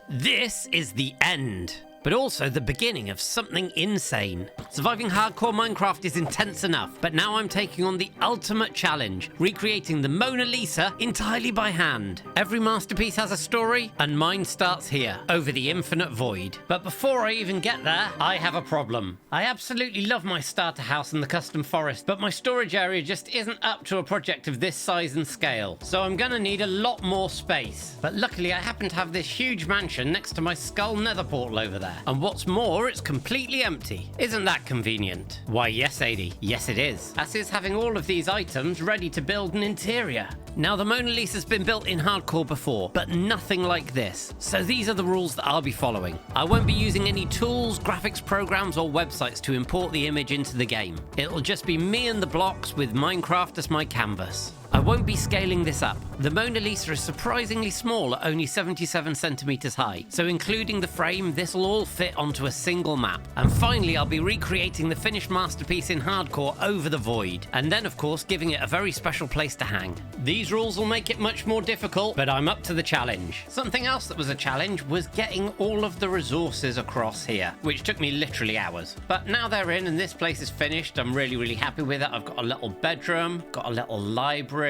This is the end, but also the beginning of something insane. Surviving hardcore Minecraft is intense enough, but now I'm taking on the ultimate challenge, recreating the Mona Lisa entirely by hand. Every masterpiece has a story, and mine starts here, over the infinite void. But before I even get there, I have a problem. I absolutely love my starter house and the custom forest, but my storage area just isn't up to a project of this size and scale, so I'm gonna need a lot more space. But luckily I happen to have this huge mansion next to my skull nether portal over there. And what's more, it's completely empty. Isn't that convenient? Why, yes, Sadie. Yes, it is. As is having all of these items ready to build an interior. Now, the Mona Lisa's been built in hardcore before, but nothing like this. So these are the rules that I'll be following. I won't be using any tools, graphics programs, or websites to import the image into the game. It'll just be me and the blocks with Minecraft as my canvas. I won't be scaling this up. The Mona Lisa is surprisingly small at only 77 centimeters high, so including the frame, this will all fit onto a single map. And finally, I'll be recreating the finished masterpiece in hardcore over the void, and then of course giving it a very special place to hang. These rules will make it much more difficult, but I'm up to the challenge. Something else that was a challenge was getting all of the resources across here, which took me literally hours. But now they're in and this place is finished, I'm really happy with it. I've got a little bedroom, got a little library,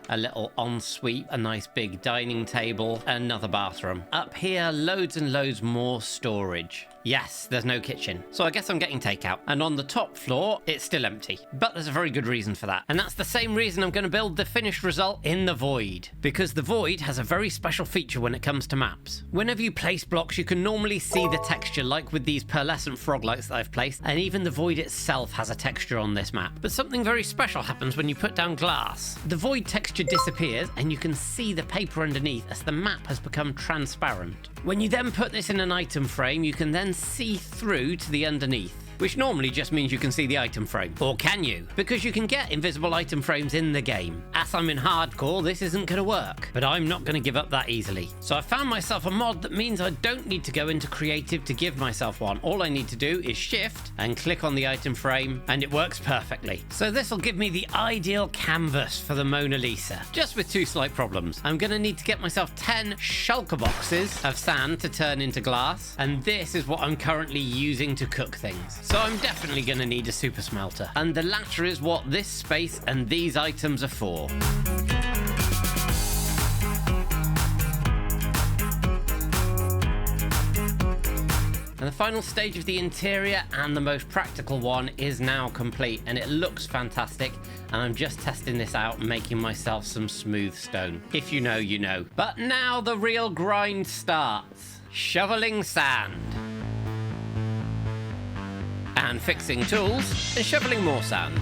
a little ensuite, a nice big dining table, and another bathroom. Up here, loads and loads more storage. Yes, there's no kitchen, so I guess I'm getting takeout. And on the top floor, it's still empty. But there's a very good reason for that. And that's the same reason I'm going to build the finished result in the void. Because the void has a very special feature when it comes to maps. Whenever you place blocks, you can normally see the texture, like with these pearlescent frog lights that I've placed, and even the void itself has a texture on this map. But something very special happens when you put down glass. The void texture disappears, and you can see the paper underneath as the map has become transparent. When you then put this in an item frame, you can then see through to the underneath, which normally just means you can see the item frame. Or can you? Because you can get invisible item frames in the game. As I'm in hardcore, this isn't going to work, but I'm not going to give up that easily. So I found myself a mod that means I don't need to go into creative to give myself one. All I need to do is shift and click on the item frame, and it works perfectly. So this will give me the ideal canvas for the Mona Lisa, just with two slight problems. I'm going to need to get myself 10 shulker boxes of sand to turn into glass, and this is what I'm currently using to cook things. So I'm definitely going to need a super smelter, and the latter is what this space and these items are for. And the final stage of the interior, and the most practical one, is now complete, and it looks fantastic, and I'm just testing this out and making myself some smooth stone. If you know, you know. But now the real grind starts. Shoveling sand. And fixing tools, and shoveling more sand.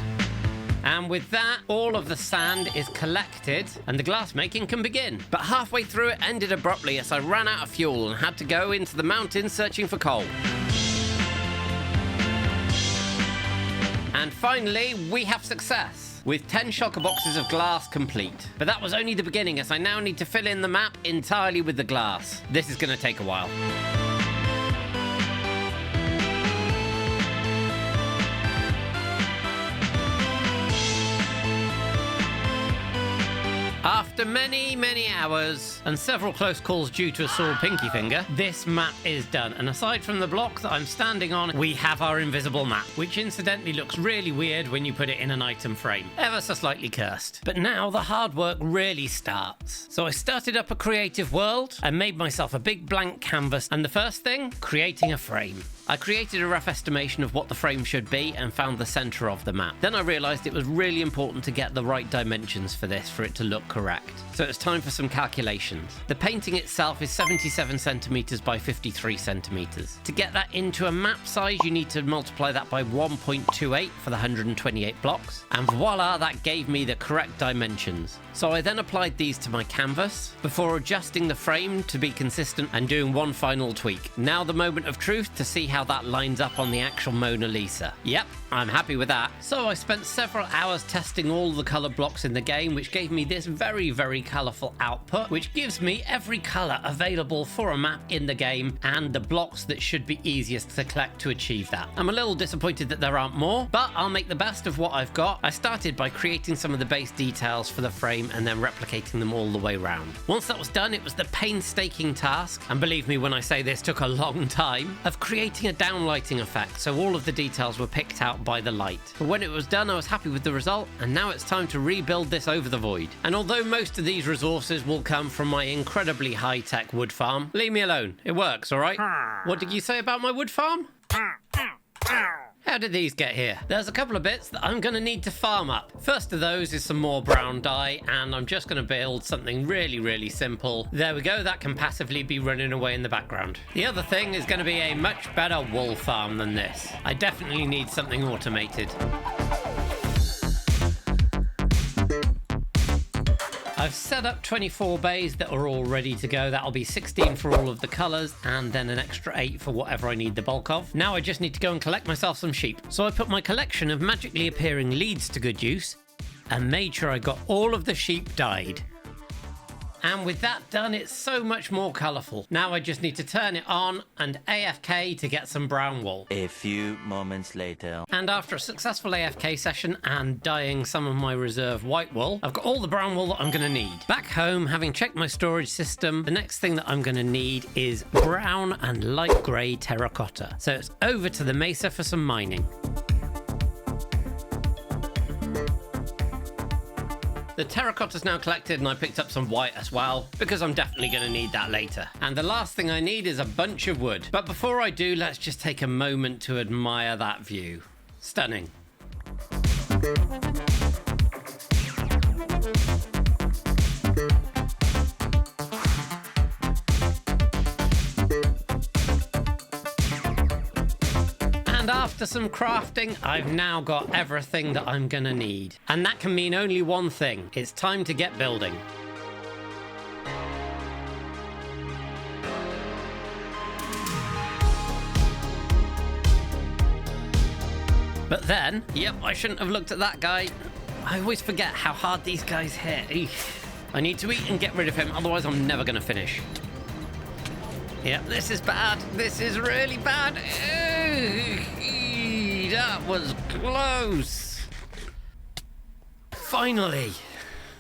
And with that, all of the sand is collected, and the glass making can begin. But halfway through, it ended abruptly as I ran out of fuel and had to go into the mountains searching for coal. And finally, we have success, with 10 shulker boxes of glass complete. But that was only the beginning, as I now need to fill in the map entirely with the glass. This is going to take a while. After many hours and several close calls due to a sore pinky finger, this map is done. And aside from the block that I'm standing on, we have our invisible map, which incidentally looks really weird when you put it in an item frame. Ever so slightly cursed. But now the hard work really starts. So I started up a creative world and made myself a big blank canvas. And the first thing, creating a frame. I created a rough estimation of what the frame should be and found the center of the map. Then I realized it was really important to get the right dimensions for this, for it to look correct. So it's time for some calculations. The painting itself is 77 centimeters by 53 centimeters. To get that into a map size, you need to multiply that by 1.28 for the 128 blocks. And voila, that gave me the correct dimensions. So I then applied these to my canvas before adjusting the frame to be consistent and doing one final tweak. Now the moment of truth to see how how that lines up on the actual Mona Lisa. Yep, I'm happy with that. So I spent several hours testing all the color blocks in the game, which gave me this very, very colorful output, which gives me every color available for a map in the game and the blocks that should be easiest to collect to achieve that. I'm a little disappointed that there aren't more, but I'll make the best of what I've got. I started by creating some of the base details for the frame and then replicating them all the way around. Once that was done, it was the painstaking task, and believe me when I say this took a long time, of creating a downlighting effect so all of the details were picked out by the light. But when it was done, I was happy with the result, and now it's time to rebuild this over the void. And although most of these resources will come from my incredibly high-tech wood farm, leave me alone. It works, alright? What did you say about my wood farm? How did these get here? There's a couple of bits that I'm going to need to farm up. First of those is some more brown dye, and I'm just going to build something really, really simple. There we go, that can passively be running away in the background. The other thing is going to be a much better wool farm than this. I definitely need something automated. I've set up 24 bays that are all ready to go. That'll be 16 for all of the colours and then an extra 8 for whatever I need the bulk of. Now I just need to go and collect myself some sheep. So I put my collection of magically appearing leads to good use and made sure I got all of the sheep dyed. And with that done, it's so much more colourful. Now I just need to turn it on and AFK to get some brown wool. A few moments later. And after a successful AFK session and dyeing some of my reserve white wool, I've got all the brown wool that I'm going to need. Back home, having checked my storage system, the next thing that I'm going to need is brown and light grey terracotta. So it's over to the mesa for some mining. The terracotta's now collected and I picked up some white as well, because I'm definitely going to need that later. And the last thing I need is a bunch of wood. But before I do, let's just take a moment to admire that view. Stunning. And after some crafting, I've now got everything that I'm gonna need. And that can mean only one thing. It's time to get building. But then, yep, I shouldn't have looked at that guy. I always forget how hard these guys hit. Eesh. I need to eat and get rid of him, otherwise I'm never gonna finish. Yep, this is bad. This is really bad. That was close. Finally.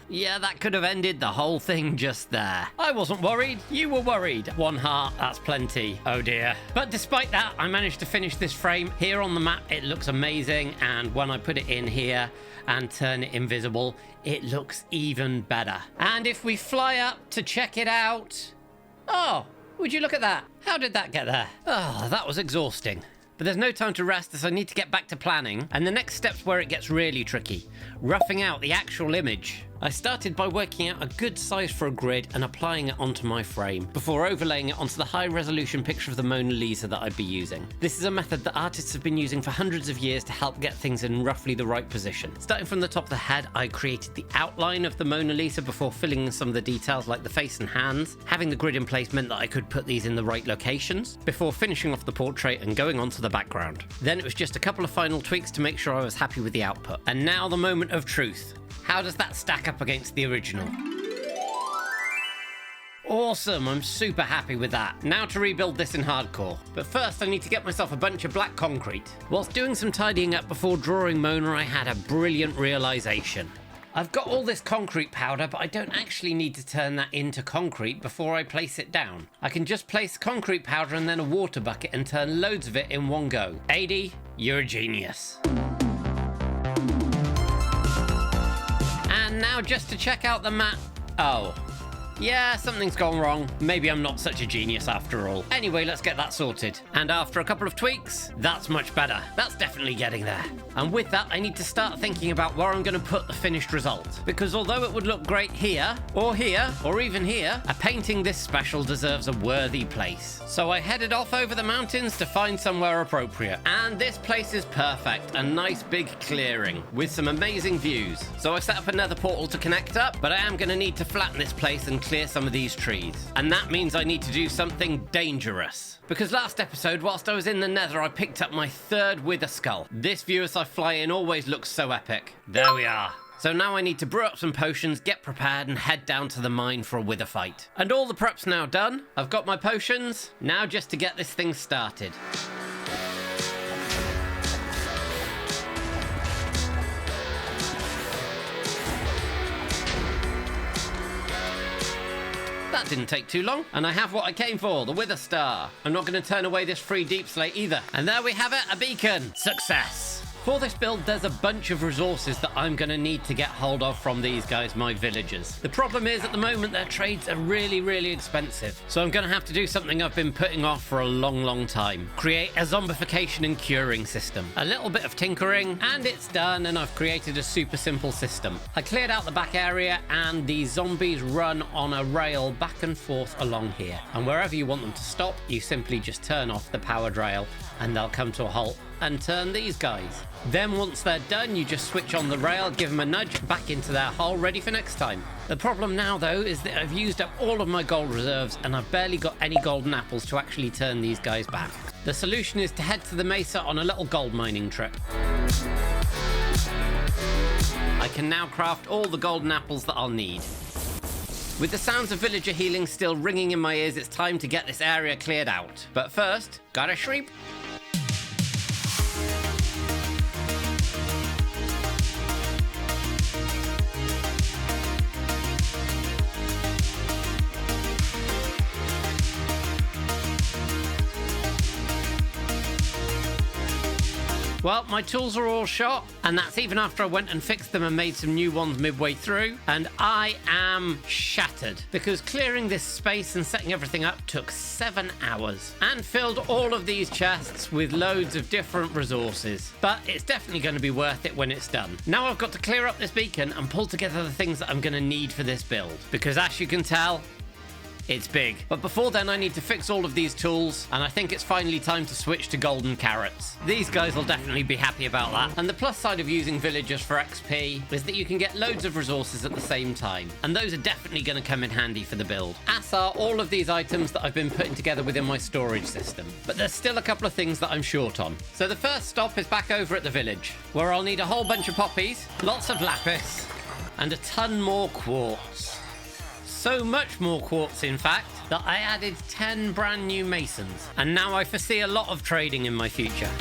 Yeah, that could have ended the whole thing just there. I wasn't worried. You were worried. 1 heart, that's plenty. Oh dear. But despite that, I managed to finish this frame. Here on the map, it looks amazing. And when I put it in here and turn it invisible, it looks even better. And if we fly up to check it out... Oh! Would you look at that? How did that get there? Oh, that was exhausting. But there's no time to rest as I need to get back to planning. And the next step's where it gets really tricky. Roughing out the actual image. I started by working out a good size for a grid and applying it onto my frame, before overlaying it onto the high-resolution picture of the Mona Lisa that I'd be using. This is a method that artists have been using for hundreds of years to help get things in roughly the right position. Starting from the top of the head, I created the outline of the Mona Lisa before filling in some of the details like the face and hands. Having the grid in place meant that I could put these in the right locations, before finishing off the portrait and going on to the background. Then it was just a couple of final tweaks to make sure I was happy with the output. And now the moment of truth. How does that stack up against the original? Awesome, I'm super happy with that. Now to rebuild this in hardcore. But first I need to get myself a bunch of black concrete. Whilst doing some tidying up before drawing Mona, I had a brilliant realization. I've got all this concrete powder, but I don't actually need to turn that into concrete before I place it down. I can just place concrete powder and then a water bucket and turn loads of it in one go. AD, you're a genius. And now just to check out the map. Oh. Yeah, something's gone wrong. Maybe I'm not such a genius after all. Anyway, let's get that sorted. And after a couple of tweaks, that's much better. That's definitely getting there. And with that, I need to start thinking about where I'm going to put the finished result. Because although it would look great here, or even here, a painting this special deserves a worthy place. So I headed off over the mountains to find somewhere appropriate. And this place is perfect. A nice big clearing with some amazing views. So I set up another portal to connect up, but I am going to need to flatten this place and clear some of these trees. And that means I need to do something dangerous. Because last episode, whilst I was in the nether, I picked up my third wither skull. This view as I fly in always looks so epic. There we are. So now I need to brew up some potions, get prepared, and head down to the mine for a wither fight. And all the prep's now done. I've got my potions. Now just to get this thing started. That didn't take too long, and I have what I came for, the Wither Star. I'm not going to turn away this free deep slate either. And there we have it, a beacon. Success. For this build, there's a bunch of resources that I'm going to need to get hold of from these guys, my villagers. The problem is, at the moment, their trades are really expensive. So I'm going to have to do something I've been putting off for a long time. Create a zombification and curing system. A little bit of tinkering, and it's done, and I've created a super simple system. I cleared out the back area, and the zombies run on a rail back and forth along here. And wherever you want them to stop, you simply just turn off the powered rail, and they'll come to a halt and turn these guys. Then once they're done, you just switch on the rail, give them a nudge, back into their hole, ready for next time. The problem now, though, is that I've used up all of my gold reserves and I've barely got any golden apples to actually turn these guys back. The solution is to head to the mesa on a little gold mining trip. I can now craft all the golden apples that I'll need. With the sounds of villager healing still ringing in my ears, it's time to get this area cleared out. But first, gotta shriek. Well, my tools are all shot, and that's even after I went and fixed them and made some new ones midway through, and I am shattered, because clearing this space and setting everything up took 7 hours, and filled all of these chests with loads of different resources. But it's definitely going to be worth it when it's done. Now I've got to clear up this beacon and pull together the things that I'm going to need for this build, because as you can tell, it's big. But before then, I need to fix all of these tools, and I think it's finally time to switch to golden carrots. These guys will definitely be happy about that. And the plus side of using villagers for XP is that you can get loads of resources at the same time, and those are definitely going to come in handy for the build, as are all of these items that I've been putting together within my storage system. But there's still a couple of things that I'm short on. So the first stop is back over at the village, where I'll need a whole bunch of poppies, lots of lapis, and a ton more quartz. So much more quartz, in fact, that I added 10 brand new masons. And now I foresee a lot of trading in my future.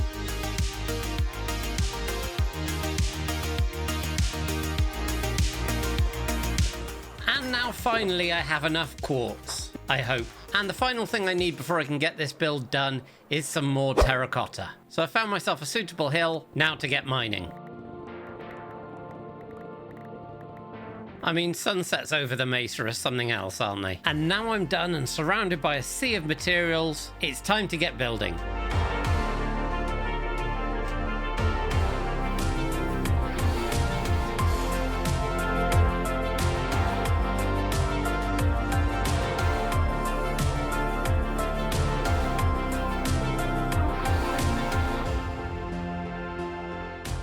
And now finally I have enough quartz, I hope. And the final thing I need before I can get this build done is some more terracotta. So I found myself a suitable hill, now to get mining. I mean, sunsets over the mesa are something else, aren't they? And now I'm done and surrounded by a sea of materials, it's time to get building.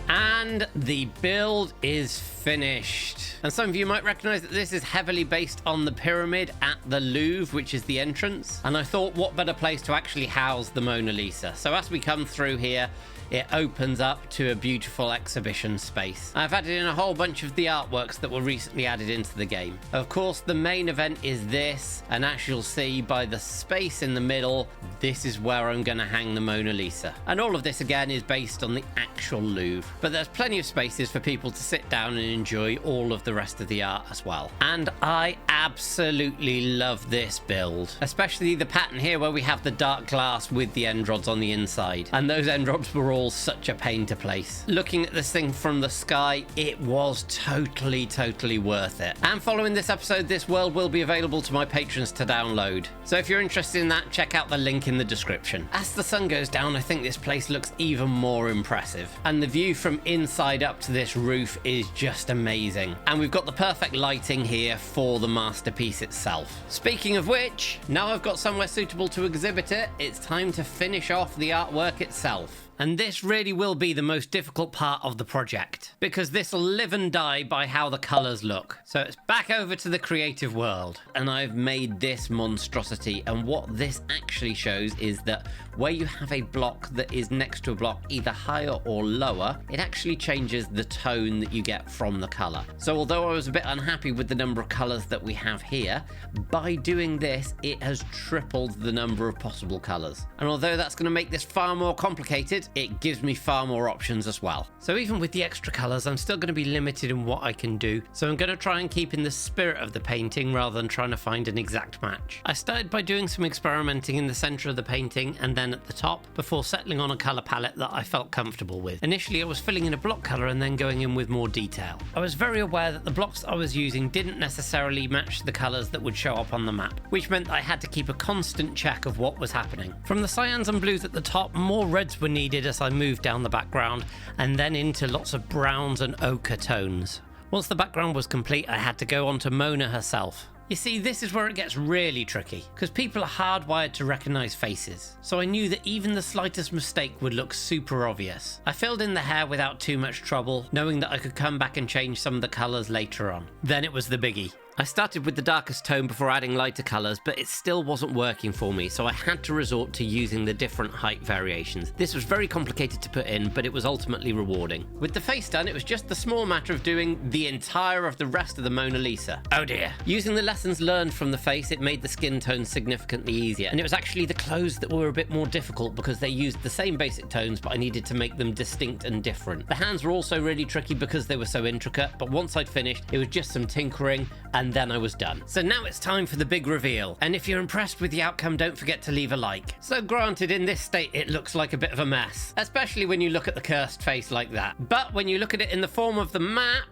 And the build is finished. And some of you might recognize that this is heavily based on the pyramid at the Louvre, which is the entrance. And I thought, what better place to actually house the Mona Lisa? So as we come through here, it opens up to a beautiful exhibition space. I've added in a whole bunch of the artworks that were recently added into the game. Of course, the main event is this, and as you'll see by the space in the middle, this is where I'm going to hang the Mona Lisa. And all of this again is based on the actual Louvre, but there's plenty of spaces for people to sit down and enjoy all of the rest of the art as well. And I absolutely love this build, especially the pattern here where we have the dark glass with the end rods on the inside, and those end rods were all such a pain to place. Looking at this thing from the sky, it was totally worth it. And following this episode, this world will be available to my patrons to download. So if you're interested in that, check out the link in the description. As the sun goes down, I think this place looks even more impressive. And the view from inside up to this roof is just amazing. And we've got the perfect lighting here for the masterpiece itself. Speaking of which, now I've got somewhere suitable to exhibit it, it's time to finish off the artwork itself. And this really will be the most difficult part of the project, because this will live and die by how the colours look. So it's back over to the creative world, and I've made this monstrosity, and what this actually shows is that where you have a block that is next to a block either higher or lower, it actually changes the tone that you get from the colour. So although I was a bit unhappy with the number of colours that we have here, by doing this it has tripled the number of possible colours. And although that's going to make this far more complicated, it gives me far more options as well. So even with the extra colours, I'm still going to be limited in what I can do, so I'm going to try and keep in the spirit of the painting rather than trying to find an exact match. I started by doing some experimenting in the centre of the painting and then at the top, before settling on a colour palette that I felt comfortable with. Initially I was filling in a block colour and then going in with more detail. I was very aware that the blocks I was using didn't necessarily match the colours that would show up on the map, which meant I had to keep a constant check of what was happening. From the cyans and blues at the top, more reds were needed as I moved down the background, and then into lots of browns and ochre tones. Once the background was complete, I had to go on to Mona herself. You see, this is where it gets really tricky, because people are hardwired to recognise faces. So I knew that even the slightest mistake would look super obvious. I filled in the hair without too much trouble, knowing that I could come back and change some of the colours later on. Then it was the biggie. I started with the darkest tone before adding lighter colours, but it still wasn't working for me, so I had to resort to using the different height variations. This was very complicated to put in, but it was ultimately rewarding. With the face done, it was just the small matter of doing the entire of the rest of the Mona Lisa. Oh dear. Using the lessons learned from the face, it made the skin tones significantly easier, and it was actually the clothes that were a bit more difficult because they used the same basic tones, but I needed to make them distinct and different. The hands were also really tricky because they were so intricate, but once I'd finished, it was just some tinkering, and then I was done. So now it's time for the big reveal, and if you're impressed with the outcome, don't forget to leave a like. So granted, in this state it looks like a bit of a mess, especially when you look at the cursed face like that, but when you look at it in the form of the map,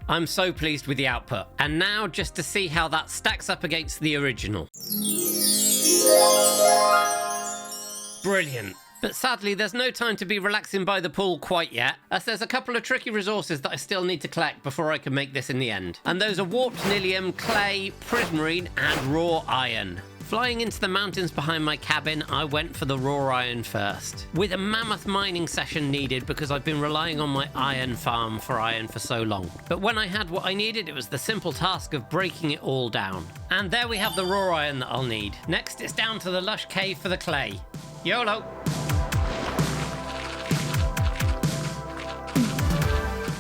I'm so pleased with the output. And now just to see how that stacks up against the original. Brilliant. But sadly, there's no time to be relaxing by the pool quite yet, as there's a couple of tricky resources that I still need to collect before I can make this in the end. And those are warped nilium, clay, prismarine, and raw iron. Flying into the mountains behind my cabin, I went for the raw iron first, with a mammoth mining session needed because I've been relying on my iron farm for iron for so long. But when I had what I needed, it was the simple task of breaking it all down. And there we have the raw iron that I'll need. Next, it's down to the lush cave for the clay. YOLO!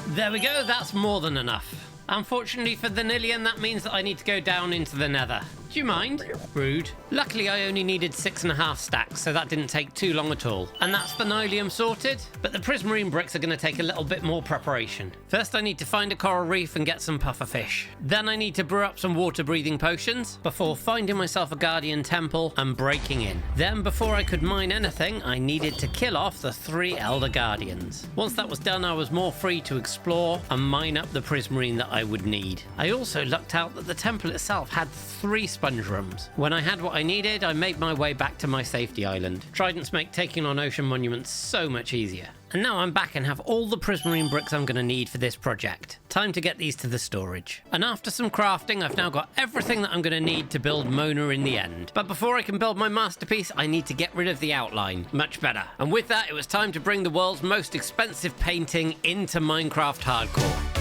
There we go, that's more than enough. Unfortunately for the nilium, that means that I need to go down into the nether. Do you mind? Rude. Luckily, I only needed 6.5 stacks, so that didn't take too long at all. And that's the nilium sorted, but the prismarine bricks are going to take a little bit more preparation. First, I need to find a coral reef and get some puffer fish. Then I need to brew up some water-breathing potions before finding myself a guardian temple and breaking in. Then, before I could mine anything, I needed to kill off the 3 elder guardians. Once that was done, I was more free to explore and mine up the prismarine that I would need. I also lucked out that the temple itself had 3 sponge rooms. When I had what I needed, I made my way back to my safety island. Tridents make taking on ocean monuments so much easier. And now I'm back and have all the prismarine bricks I'm going to need for this project. Time to get these to the storage. And after some crafting, I've now got everything that I'm going to need to build Mona in the end. But before I can build my masterpiece, I need to get rid of the outline. Much better. And with that, it was time to bring the world's most expensive painting into Minecraft Hardcore.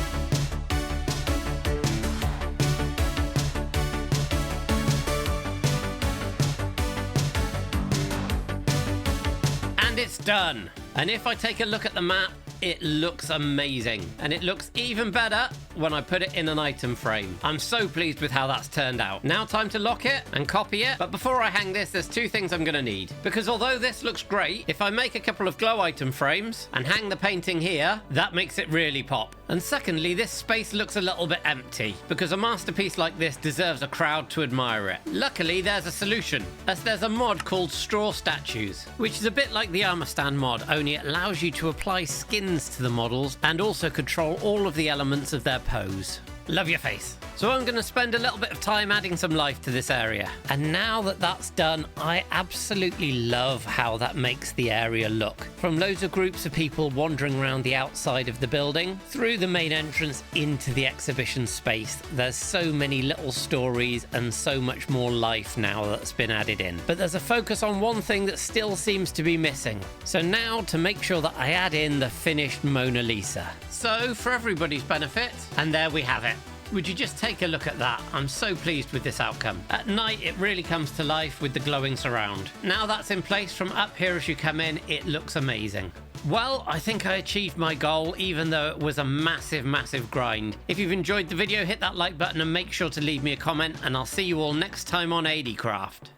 It's done. And if I take a look at the map, it looks amazing. And it looks even better when I put it in an item frame. I'm so pleased with how that's turned out. Now time to lock it and copy it. But before I hang this, there's 2 things I'm going to need. Because although this looks great, if I make a couple of glow item frames and hang the painting here, that makes it really pop. And secondly, this space looks a little bit empty, because a masterpiece like this deserves a crowd to admire it. Luckily, there's a solution, as there's a mod called Straw Statues, which is a bit like the Armor Stand mod, only it allows you to apply skins to the models and also control all of the elements of their pose. Love your face. So I'm going to spend a little bit of time adding some life to this area. And now that that's done, I absolutely love how that makes the area look. From loads of groups of people wandering around the outside of the building, through the main entrance into the exhibition space. There's so many little stories and so much more life now that's been added in. But there's a focus on one thing that still seems to be missing. So now to make sure that I add in the finished Mona Lisa. So for everybody's benefit, and there we have it. Would you just take a look at that? I'm so pleased with this outcome. At night, it really comes to life with the glowing surround. Now that's in place from up here as you come in, it looks amazing. Well, I think I achieved my goal, even though it was a massive grind. If you've enjoyed the video, hit that like button and make sure to leave me a comment, and I'll see you all next time on ADcraft.